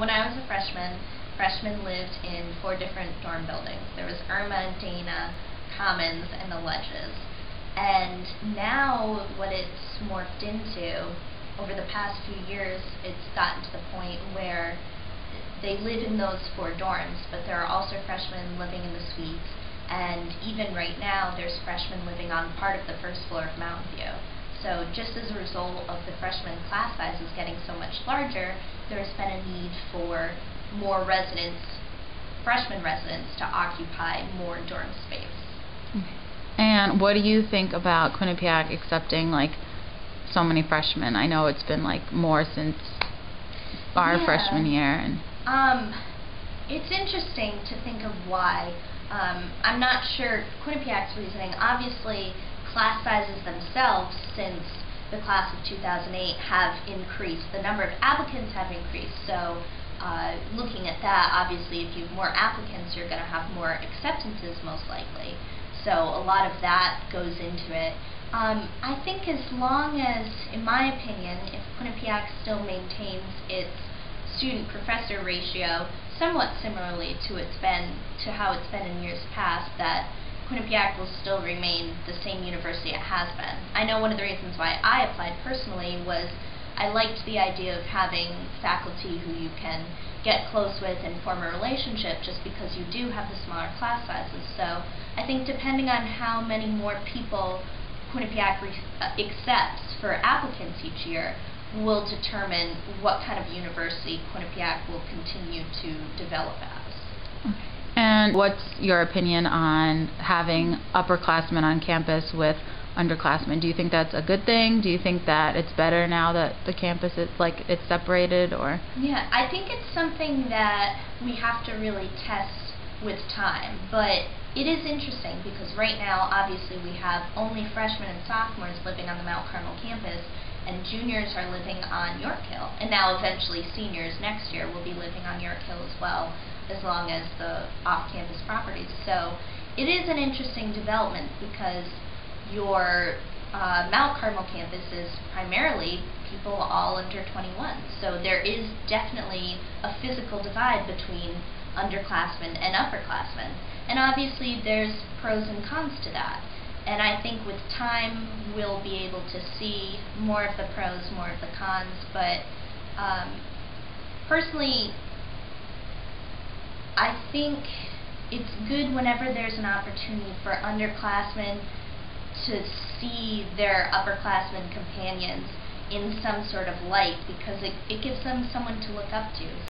When I was a freshman, freshmen lived in 4 different dorm buildings. There was Irma, Dana, Commons, and the Ledges. And now what it's morphed into, over the past few years, it's gotten to the point where they live in those 4 dorms, but there are also freshmen living in the suites, and even right now there's freshmen living on part of the first floor of Mountain View. So just as a result of the freshman class sizes getting so much larger, there's been a need for more residents, freshman residents, to occupy more dorm space. And what do you think about Quinnipiac accepting like so many freshmen? I know it's been like more since our freshman year. And it's interesting to think of why. I'm not sure Quinnipiac's reasoning. Obviously, class sizes themselves since the class of 2008 have increased. The number of applicants have increased. So looking at that, obviously if you have more applicants, you're going to have more acceptances most likely. So a lot of that goes into it. I think as long as, in my opinion, if Quinnipiac still maintains its student-professor ratio somewhat similarly to how it's been in years past, that Quinnipiac will still remain the same university it has been. I know one of the reasons why I applied personally was I liked the idea of having faculty who you can get close with and form a relationship just because you do have the smaller class sizes. So I think depending on how many more people Quinnipiac accepts for applicants each year will determine what kind of university Quinnipiac will continue to develop as. And what's your opinion on having upperclassmen on campus with underclassmen? Do you think that's a good thing? Do you think that it's better now that the campus is it's separated, or? Yeah, I think it's something that we have to really test with time. But it is interesting because right now, obviously, we have only freshmen and sophomores living on the Mount Carmel campus, and juniors are living on York Hill. And now eventually seniors next year will be living on York Hill as well, as long as the off-campus properties. So it is an interesting development because your Mount Carmel campus is primarily people all under 21. So there is definitely a physical divide between underclassmen and upperclassmen. And obviously there's pros and cons to that. And I think with time we'll be able to see more of the pros, more of the cons. But personally, I think it's good whenever there's an opportunity for underclassmen to see their upperclassmen companions in some sort of light, because it gives them someone to look up to.